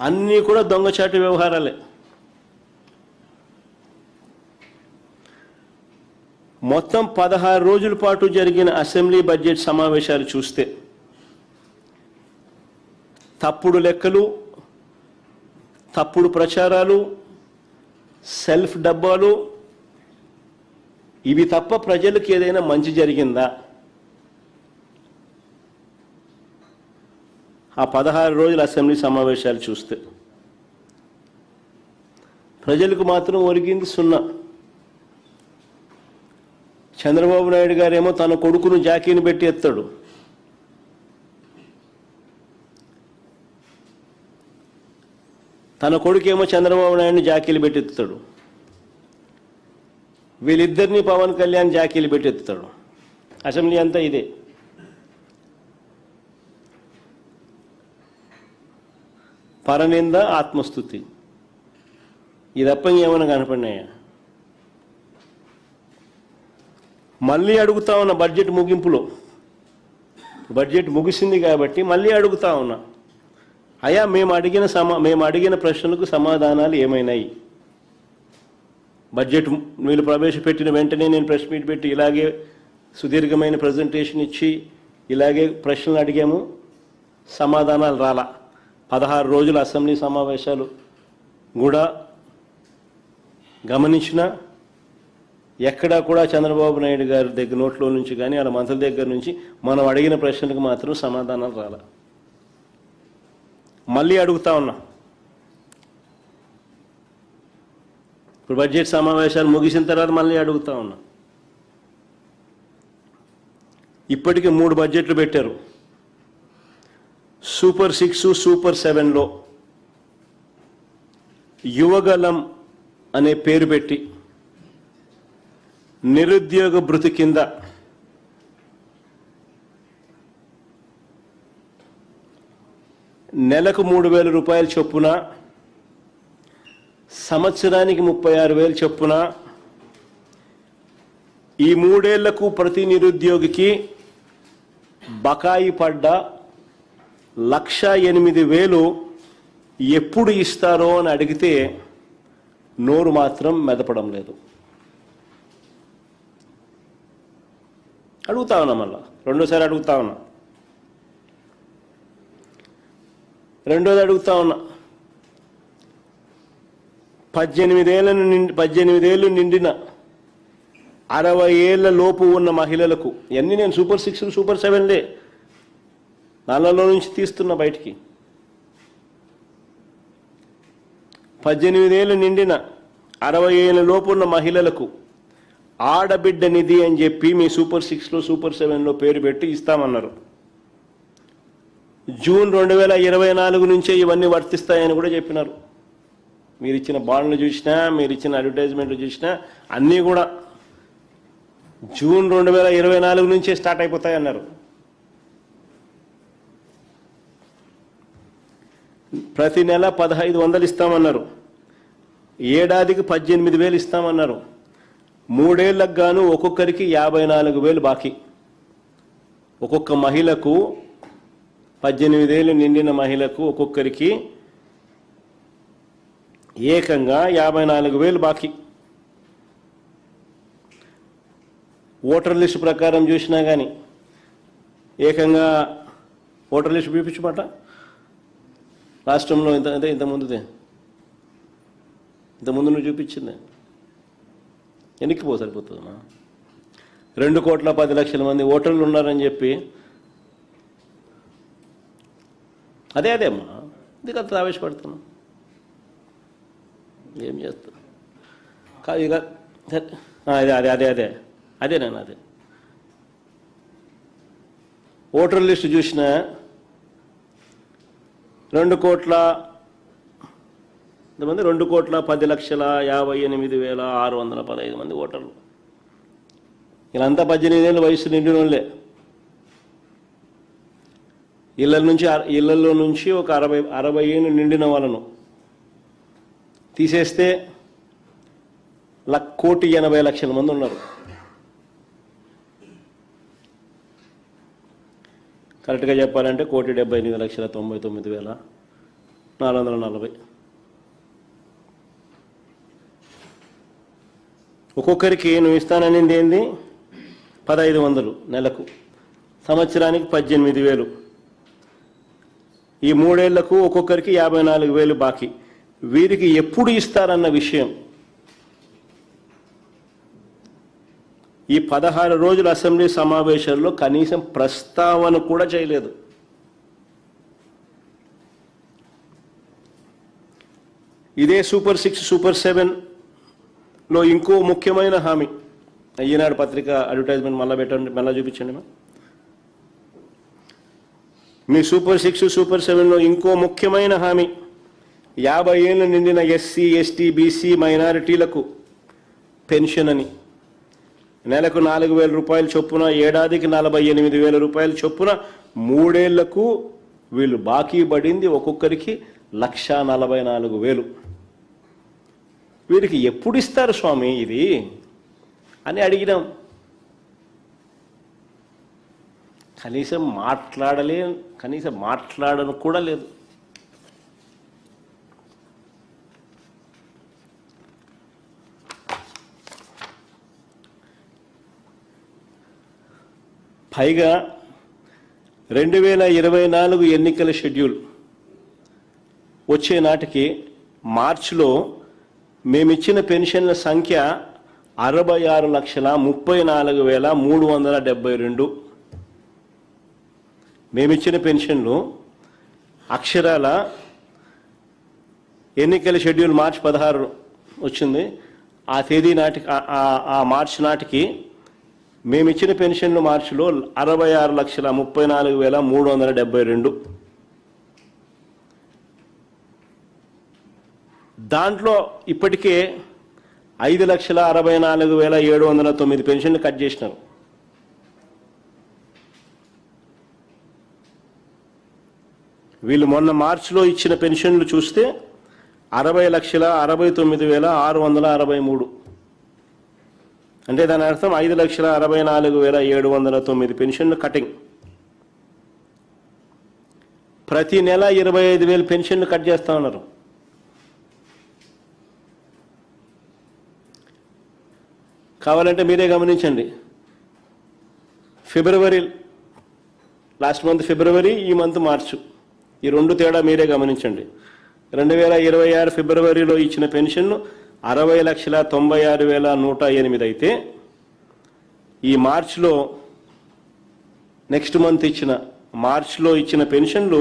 అన్నీ కూడా దొంగచాటు వ్యవహారాలే. మొత్తం 16 రోజుల పాటు జరిగిన అసెంబ్లీ బడ్జెట్ సమావేశాలు చూస్తే తప్పుడు లెక్కలు, తప్పుడు ప్రచారాలు, సెల్ఫ్ డబ్బాలు, ఇవి తప్ప ప్రజలకు ఏదైనా మంచి జరిగిందా? ఆ 16 రోజుల అసెంబ్లీ సమావేశాలు చూస్తే ప్రజలకు మాత్రం ఒరిగింది సున్నా. చంద్రబాబు నాయుడు గారేమో తన కొడుకును జాకీని పెట్టి ఎత్తాడు. తన కొడుకేమో చంద్రబాబు నాయుడిని జాకీలు పెట్టి ఎత్తుతాడు. వీళ్ళిద్దరినీ పవన్ కళ్యాణ్ జాకీలు పెట్టి ఎత్తుతాడు. అసెంబ్లీ అంతా ఇదే. పరనింద, ఆత్మస్తుతి, ఇది తప్ప ఏమైనా కనపడినాయా? మళ్ళీ అడుగుతా ఉన్నా బడ్జెట్ ముగింపులో, బడ్జెట్ ముగిసింది కాబట్టి మళ్ళీ అడుగుతా ఉన్నా, అయ్యా మేము అడిగిన ప్రశ్నలకు సమాధానాలు ఏమైనాయి? బడ్జెట్ మీరు ప్రవేశపెట్టిన వెంటనే నేను ప్రెస్ మీట్ పెట్టి ఇలాగే సుదీర్ఘమైన ప్రజెంటేషన్ ఇచ్చి ఇలాగే ప్రశ్నలు అడిగాము, సమాధానాలు రాలా. 16 రోజుల అసెంబ్లీ సమావేశాలు కూడా గమనించినా ఎక్కడా కూడా చంద్రబాబు నాయుడు గారి దగ్గర నోట్లో నుంచి కానీ వాళ్ళ మంత్రుల దగ్గర నుంచి మనం అడిగిన ప్రశ్నలకు మాత్రం సమాధానాలు రాలా. మళ్ళీ అడుగుతా ఉన్నా, ఇప్పుడు బడ్జెట్ సమావేశాలు ముగిసిన తర్వాత మళ్ళీ అడుగుతా ఉన్నా. ఇప్పటికే 3 బడ్జెట్లు పెట్టారు. సూపర్ 6, సూపర్ 7లో యువగలం అనే పేరు పెట్టి నిరుద్యోగ భృతి కింద నెలకు 3,000 రూపాయల చొప్పున, సంవత్సరానికి 36,000 చొప్పున, ఈ 3 ఏళ్లకు ప్రతి నిరుద్యోగికి బకాయి పడ్డ 1,08,000 ఎప్పుడు ఇస్తారో అని అడిగితే నోరు మాత్రం మెదపడం లేదు. అడుగుతా ఉన్నా, మళ్ళా రెండోసారి అడుగుతా ఉన్నా. రెండోది అడుగుతా ఉన్నా, 18 ఏళ్ళు నిండిన 60 ఏళ్ల లోపు ఉన్న మహిళలకు, ఇవన్నీ నేను సూపర్ 6, సూపర్ 7లే నాళ్ళలో నుంచి తీస్తున్నా బయటికి. 18 ఏళ్ళు నిండిన 60 ఏళ్ళ లోపు ఉన్న మహిళలకు ఆడబిడ్డ నిధి అని చెప్పి మీ సూపర్ 6లో, సూపర్ 7లో పేరు పెట్టి ఇస్తామన్నారు. జూన్ 2024 నుంచే ఇవన్నీ వర్తిస్తాయని కూడా చెప్పినారు. మీరు ఇచ్చిన బాండ్లు చూసినా, మీరు ఇచ్చిన అడ్వర్టైజ్మెంట్లు చూసినా అన్నీ కూడా జూన్ 2024 నుంచే స్టార్ట్ అయిపోతాయన్నారు. ప్రతి నెల 1,500 ఇస్తామన్నారు. ఏడాదికి 18,000 ఇస్తామన్నారు. 3 ఏళ్లకు గాను ఒక్కొక్కరికి 54,000 బాకీ. ఒక్కొక్క మహిళకు, 18 ఏళ్ళు నిండిన మహిళకు ఒక్కొక్కరికి ఏకంగా 54,000 బాకీ. ఓటర్ లిస్టు ప్రకారం చూసినా కానీ ఏకంగా ఓటర్ లిస్టు చూపించమాట రాష్ట్రంలో ఇంతకుముందు నువ్వు చూపించింది ఎన్నికిపో సరిపోతుందమ్మా. 2,10,00,000 మంది ఓటర్లు ఉన్నారని చెప్పి అదే అమ్మా, ఇది అంత ఆవేశపడుతున్నాం. ఏం చేస్తాం కాదు ఇక అదే ఓటర్ లిస్టు చూసిన 2,10,58,615 మంది ఓటర్లు. వీళ్ళంతా 18 ఏళ్ళ వయసు నిండిన వాళ్ళే. ఇళ్లలో నుంచి ఒక 60 ఏళ్ళు నిండిన వాళ్ళను తీసేస్తే 1,80,00,000 మంది ఉన్నారు. కరెక్ట్గా చెప్పాలంటే 1,78,99,000 440. ఒక్కొక్కరికి నువ్వు ఇస్తాననింది ఏంది 1500 నెలకు, సంవత్సరానికి 18,000. ఈ 3 ఏళ్లకు ఒక్కొక్కరికి 54,000 బాకీ. వీరికి ఎప్పుడు ఇస్తారన్న విషయం ఈ 16 రోజుల అసెంబ్లీ సమావేశాల్లో కనీసం ప్రస్తావన కూడా చేయలేదు. ఇదే సూపర్ 6, సూపర్ 7లో ఇంకో ముఖ్యమైన హామీ. ఈనాడు పత్రిక అడ్వర్టైజ్మెంట్ మళ్ళీ పెట్టండి, మళ్ళీ చూపించండి. మీ సూపర్ 6, సూపర్ 7లో ఇంకో ముఖ్యమైన హామీ 50 ఏళ్ళు నిండిన ఎస్సీ, ఎస్టీ, బీసీ, మైనారిటీలకు పెన్షన్ అని. నెలకు 4,000 రూపాయలు చొప్పున, ఏడాదికి 48,000 రూపాయలు చొప్పున 3 ఏళ్లకు వీళ్ళు బాకీ పడింది ఒక్కొక్కరికి 1,44,000. వీరికి ఎప్పుడు ఇస్తారు స్వామి ఇది అని అడిగినాం. కనీసం మాట్లాడను కూడా లేదు. పైగా 2024 ఎన్నికల షెడ్యూల్ వచ్చే నాటికి మార్చిలో మేమిచ్చిన పెన్షన్ల సంఖ్య 66,34,372. మేమిచ్చిన పెన్షన్లు అక్షరాల ఎన్నికల షెడ్యూల్ మార్చి 16 వచ్చింది. ఆ తేదీ నాటికి, ఆ మార్చి నాటికి మేమిచ్చిన పెన్షన్లు మార్చిలో 66,34,372. దాంట్లో ఇప్పటికే 5,64,709 పెన్షన్లు కట్ చేసినారు. వీళ్ళు మొన్న మార్చిలో ఇచ్చిన పెన్షన్లు చూస్తే 60,69,663. అంటే దాని అర్థం 5,64,709 పెన్షన్లు కటింగ్. ప్రతి నెల 25,000 పెన్షన్లు కట్ చేస్తా ఉన్నారు. కావాలంటే మీరే గమనించండి. ఫిబ్రవరి, లాస్ట్ మంత్ ఫిబ్రవరి, ఈ మంత్ మార్చు, ఈ 2 తేడా మీరే గమనించండి. 2026 ఫిబ్రవరిలో ఇచ్చిన పెన్షన్లు 60,96,108 అయితే ఈ మార్చిలో, నెక్స్ట్ మంత్ మార్చిలో ఇచ్చిన పెన్షన్లు